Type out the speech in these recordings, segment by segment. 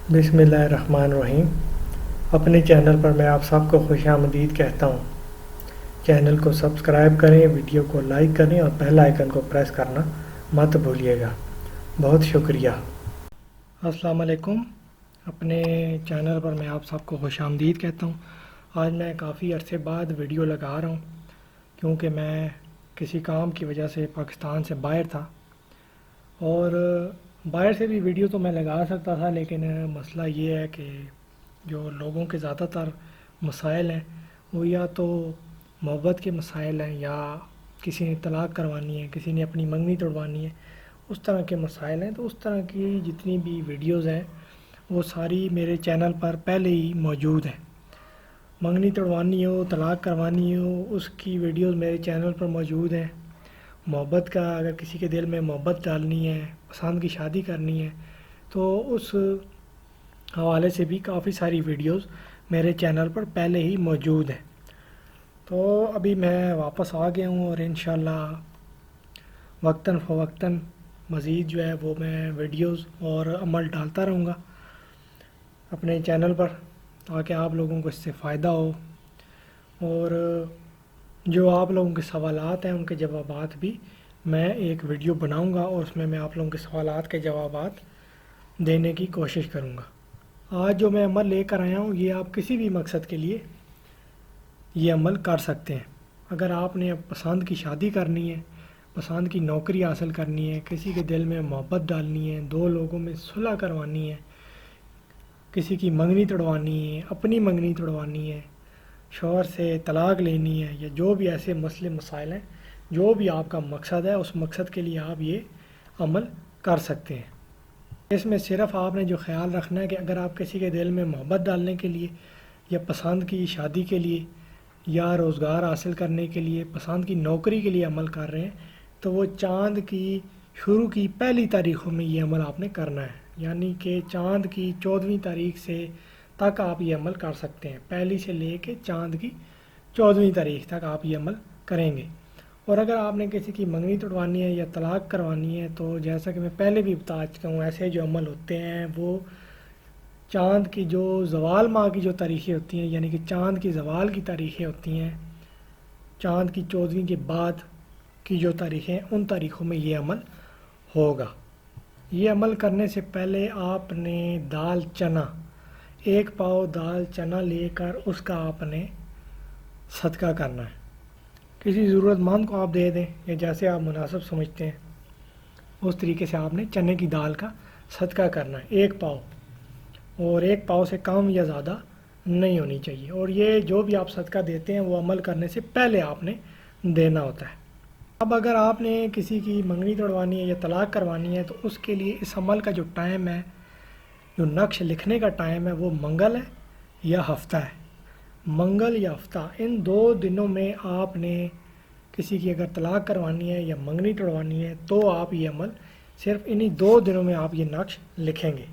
بسم اللہ الرحمن الرحیم۔ اپنے چینل پر میں آپ سب کو خوش آمدید کہتا ہوں۔ چینل کو سبسکرائب کریں، ویڈیو کو لائک کریں اور بیل آئیکن کو پریس کرنا مت بھولیے گا۔ بہت شکریہ۔ السلام علیکم۔ اپنے چینل پر میں آپ سب کو خوش آمدید کہتا ہوں۔ آج میں کافی عرصے بعد ویڈیو لگا رہا ہوں کیونکہ میں کسی کام کی وجہ سے پاکستان سے باہر تھا، اور باہر سے بھی ویڈیو تو میں لگا سکتا تھا، لیکن مسئلہ یہ ہے کہ جو لوگوں کے زیادہ تر مسائل ہیں وہ یا تو محبت کے مسائل ہیں، یا کسی نے طلاق کروانی ہے، کسی نے اپنی منگنی توڑوانی ہے، اس طرح کے مسائل ہیں۔ تو اس طرح کی جتنی بھی ویڈیوز ہیں وہ ساری میرے چینل پر پہلے ہی موجود ہیں۔ منگنی توڑوانی ہو، طلاق کروانی ہو، اس کی ویڈیوز میرے چینل پر موجود ہیں۔ محبت کا، اگر کسی کے دل میں محبت ڈالنی ہے، پسند کی شادی کرنی ہے، تو اس حوالے سے بھی کافی ساری ویڈیوز میرے چینل پر پہلے ہی موجود ہیں۔ تو ابھی میں واپس آ گیا ہوں، اور انشاءاللہ وقتاً فوقتاً مزید جو ہے وہ میں ویڈیوز اور عمل ڈالتا رہوں گا اپنے چینل پر، تاکہ آپ لوگوں کو اس سے فائدہ ہو، اور جو آپ لوگوں کے سوالات ہیں ان کے جوابات بھی میں ایک ویڈیو بناؤں گا، اور اس میں آپ لوگوں کے سوالات کے جوابات دینے کی کوشش کروں گا۔ آج جو میں عمل لے کر آیا ہوں یہ آپ کسی بھی مقصد کے لیے یہ عمل کر سکتے ہیں۔ اگر آپ نے پسند کی شادی کرنی ہے، پسند کی نوکری حاصل کرنی ہے، کسی کے دل میں محبت ڈالنی ہے، دو لوگوں میں صلح کروانی ہے، کسی کی منگنی توڑوانی ہے، اپنی منگنی توڑوانی ہے، شوہر سے طلاق لینی ہے، یا جو بھی ایسے مسئلے مسائل ہیں، جو بھی آپ کا مقصد ہے اس مقصد کے لیے آپ یہ عمل کر سکتے ہیں۔ اس میں صرف آپ نے جو خیال رکھنا ہے کہ اگر آپ کسی کے دل میں محبت ڈالنے کے لیے، یا پسند کی شادی کے لیے، یا روزگار حاصل کرنے کے لیے، پسند کی نوکری کے لیے عمل کر رہے ہیں، تو وہ چاند کی شروع کی پہلی تاریخوں میں یہ عمل آپ نے کرنا ہے، یعنی کہ چاند کی 14ویں تاریخ سے تک آپ یہ عمل کر سکتے ہیں۔ پہلی سے لے کے چاند کی 14ویں تاریخ تک آپ یہ عمل کریں گے۔ اور اگر آپ نے کسی کی منگنی توڑوانی ہے یا طلاق کروانی ہے، تو جیسا کہ میں پہلے بھی بتا چکا ہوں، ایسے جو عمل ہوتے ہیں وہ چاند کی جو زوال ماہ کی جو تاریخیں ہوتی ہیں، یعنی کہ چاند کی زوال کی تاریخیں ہوتی ہیں، چاند کی 14ویں کے بعد کی جو تاریخیں، ان تاریخوں میں یہ عمل ہوگا۔ یہ عمل کرنے سے پہلے آپ نے دال چنا، 1 پاؤ دال چنا لے کر اس کا آپ نے صدقہ کرنا ہے۔ کسی ضرورت مند کو آپ دے دیں، یا جیسے آپ مناسب سمجھتے ہیں اس طریقے سے آپ نے چنے کی دال کا صدقہ کرنا ہے، 1 پاؤ، اور 1 پاؤ سے کم یا زیادہ نہیں ہونی چاہیے۔ اور یہ جو بھی آپ صدقہ دیتے ہیں وہ عمل کرنے سے پہلے آپ نے دینا ہوتا ہے۔ اب اگر آپ نے کسی کی منگنی توڑوانی ہے یا طلاق کروانی ہے، تو اس کے لیے اس عمل کا جو ٹائم ہے، جو نقش لکھنے کا ٹائم ہے، وہ منگل ہے یا ہفتہ ہے۔ منگل یا ہفتہ، ان 2 دنوں میں آپ نے کسی کی اگر طلاق کروانی ہے یا منگنی توڑوانی ہے، تو آپ یہ عمل صرف انہی 2 دنوں میں آپ یہ نقش لکھیں گے۔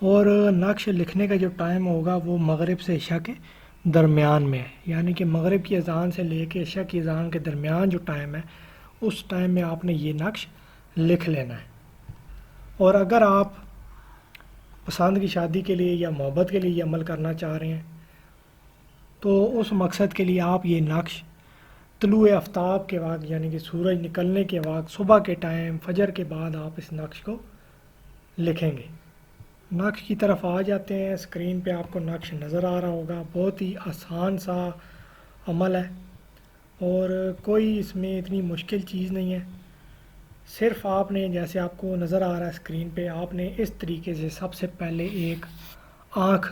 اور نقش لکھنے کا جو ٹائم ہوگا وہ مغرب سے عشاء کے درمیان میں ہے، یعنی کہ مغرب کی اذان سے لے کے عشاء کی اذان کے درمیان جو ٹائم ہے، اس ٹائم میں آپ نے یہ نقش لکھ لینا ہے۔ اور اگر آپ پسند کی شادی کے لیے یا محبت کے لیے یہ عمل کرنا چاہ رہے ہیں، تو اس مقصد کے لیے آپ یہ نقش طلوع آفتاب کے وقت، یعنی کہ سورج نکلنے کے وقت، صبح کے ٹائم، فجر کے بعد آپ اس نقش کو لکھیں گے۔ نقش کی طرف آ جاتے ہیں، اسکرین پہ آپ کو نقش نظر آ رہا ہوگا۔ بہت ہی آسان سا عمل ہے، اور کوئی اس میں اتنی مشکل چیز نہیں ہے۔ صرف آپ نے، جیسے آپ کو نظر آ رہا ہے اسکرین پہ، آپ نے اس طریقے سے سب سے پہلے ایک آنکھ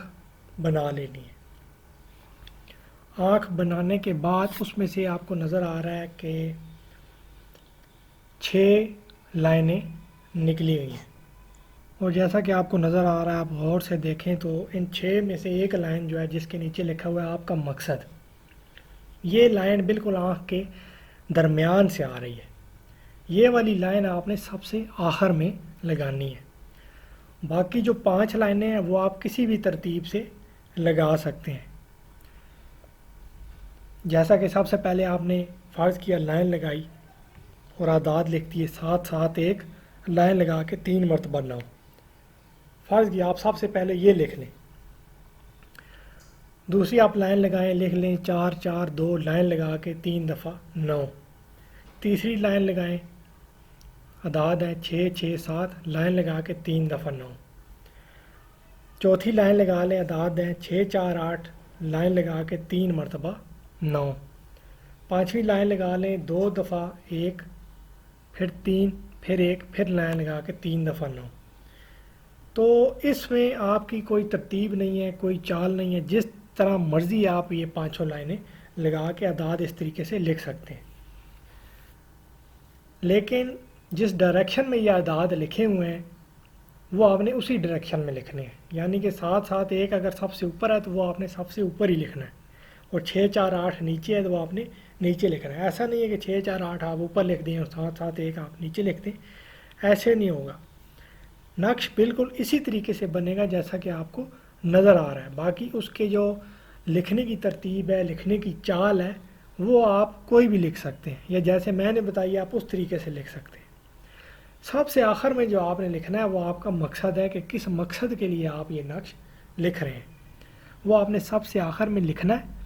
بنا لینی ہے۔ آنکھ بنانے کے بعد اس میں سے آپ کو نظر آ رہا ہے کہ 6 لائنیں نکلی ہوئی ہیں، اور جیسا کہ آپ کو نظر آ رہا ہے، آپ غور سے دیکھیں تو ان 6 میں سے ایک لائن جو ہے جس کے نیچے لکھا ہوا ہے آپ کا مقصد، یہ لائن بالکل آنکھ کے درمیان سے آ رہی ہے۔ یہ والی لائن آپ نے سب سے آخر میں لگانی ہے۔ باقی جو 5 لائنیں ہیں وہ آپ کسی بھی ترتیب سے لگا سکتے ہیں۔ جیسا کہ سب سے پہلے آپ نے فرض کیا لائن لگائی، اور اعداد لکھ دیے، 7 7 1 لائن لگا کے 3 مرتبہ 9، فرض کیا آپ سب سے پہلے یہ لکھ لیں، دوسری آپ لائن لگائیں، لکھ لیں 4 4 2 لائن لگا کے 3 دفعہ 9، تیسری لائن لگائیں، اعداد ہیں 6 6 7 لائن لگا کے 3 دفعہ 9، چوتھی لائن لگا لیں، اعداد ہیں 6 4 8 لائن لگا کے 3 مرتبہ 9، پانچویں لائن لگا لیں 2 دفعہ 1 پھر 3 پھر 1 پھر لائن لگا کے 3 دفعہ 9۔ تو اس میں آپ کی کوئی ترتیب نہیں ہے، کوئی چال نہیں ہے، جس طرح مرضی آپ یہ پانچوں لائنیں لگا کے اعداد اس طریقے سے لکھ سکتے ہیں، لیکن جس ڈائریکشن میں یہ اعداد لکھے ہوئے ہیں وہ آپ نے اسی ڈائریکشن میں لکھنے ہیں، یعنی کہ 7 7 1 اگر سب سے اوپر ہے تو وہ آپ نے سب سے اوپر ہی لکھنا ہے، اور 6 4 8 نیچے ہے تو وہ آپ نے نیچے لکھنا ہے۔ ایسا نہیں ہے کہ 6 4 8 آپ اوپر لکھ دیں اور 7 7 1 آپ نیچے لکھ دیں، ایسے نہیں ہوگا۔ نقش بالکل اسی طریقے سے بنے گا جیسا کہ آپ کو نظر آ رہا ہے، باقی اس کے جو لکھنے کی ترتیب ہے، لکھنے کی چال ہے، وہ آپ کوئی بھی لکھ سکتے ہیں، یا جیسے میں نے بتائی آپ اس طریقے سے لکھ سکتے ہیں۔ سب سے آخر میں جو آپ نے لکھنا ہے وہ آپ کا مقصد ہے کہ کس مقصد کے لیے آپ یہ نقش لکھ رہے ہیں، وہ آپ نے سب سے آخر میں لکھنا ہے۔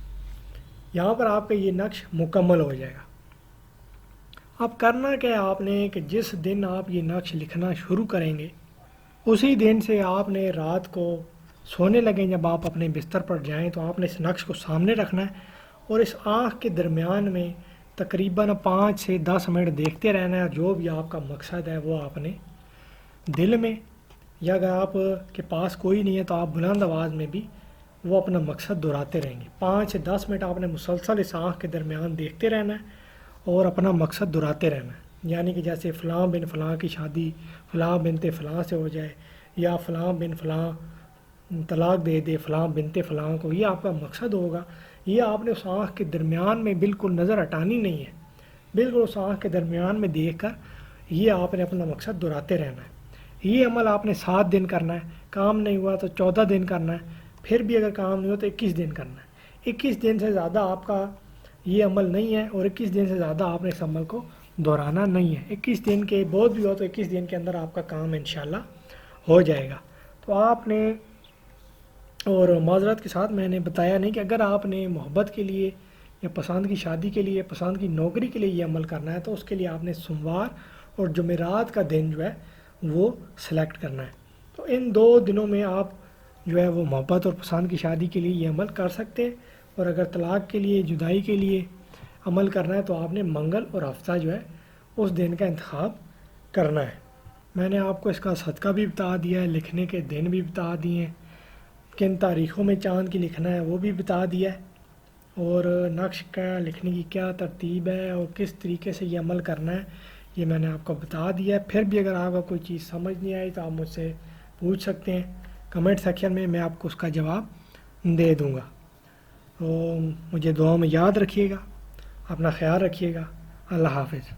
یہاں پر آپ کا یہ نقش مکمل ہو جائے گا۔ اب کرنا کیا ہے آپ نے کہ جس دن آپ یہ نقش لکھنا شروع کریں گے اسی دن سے آپ نے رات کو سونے لگیں، جب آپ اپنے بستر پر جائیں تو آپ نے اس نقش کو سامنے رکھنا ہے، اور اس آنکھ کے درمیان میں تقریباً 5 سے 10 منٹ دیکھتے رہنا ہے، جو بھی آپ کا مقصد ہے وہ آپ نے دل میں، یا اگر آپ کے پاس کوئی نہیں ہے تو آپ بلند آواز میں بھی وہ اپنا مقصد دہراتے رہیں گے۔ 5 سے 10 منٹ آپ نے مسلسل اس آنکھ کے درمیان دیکھتے رہنا ہے اور اپنا مقصد دہراتے رہنا ہے، یعنی کہ جیسے فلاں بن فلاں کی شادی فلاں بنت فلاں سے ہو جائے، یا فلاں بن فلاں طلاق دے دے فلاں بنت فلاں کو، یہ آپ کا مقصد ہوگا۔ یہ آپ نے اس آنکھ کے درمیان میں بالکل نظر ہٹانی نہیں ہے، بالکل اس آنکھ کے درمیان میں دیکھ کر یہ آپ نے اپنا مقصد دہراتے رہنا ہے۔ یہ عمل آپ نے 7 دن کرنا ہے، کام نہیں ہوا تو 14 دن کرنا ہے، پھر بھی اگر کام نہیں ہوا تو 21 دن کرنا ہے۔ 21 دن سے زیادہ آپ کا یہ عمل نہیں ہے، اور 21 دن سے زیادہ آپ نے اس عمل کو دہرانا نہیں ہے۔ 21 دن کے بعد بھی ہو تو 21 دن کے اندر آپ کا کام انشاءاللہ ہو جائے گا۔ تو آپ نے، اور معذرت کے ساتھ میں نے بتایا نہیں کہ اگر آپ نے محبت کے لیے یا پسند کی شادی کے لیے، پسند کی نوکری کے لیے یہ عمل کرنا ہے تو اس کے لیے آپ نے سوموار اور جمعرات کا دن جو ہے وہ سلیکٹ کرنا ہے۔ تو ان 2 دنوں میں آپ جو ہے وہ محبت اور پسند کی شادی کے لیے یہ عمل کر سکتے ہیں، اور اگر طلاق کے لیے، جدائی کے لیے عمل کرنا ہے تو آپ نے منگل اور ہفتہ جو ہے اس دن کا انتخاب کرنا ہے۔ میں نے آپ کو اس کا صدقہ بھی بتا دیا ہے، لکھنے کے دن بھی بتا دیے ہیں، کن تاریخوں میں چاند کی لکھنا ہے وہ بھی بتا دیا ہے، اور نقش کا لکھنے کی کیا ترتیب ہے اور کس طریقے سے یہ عمل کرنا ہے یہ میں نے آپ کو بتا دیا ہے۔ پھر بھی اگر آپ کو کوئی چیز سمجھ نہیں آئی تو آپ مجھ سے پوچھ سکتے ہیں کمنٹ سیکشن میں آپ کو اس کا جواب دے دوں گا۔ تو مجھے دعا میں یاد رکھیے گا، اپنا خیال رکھیے گا۔ اللہ حافظ۔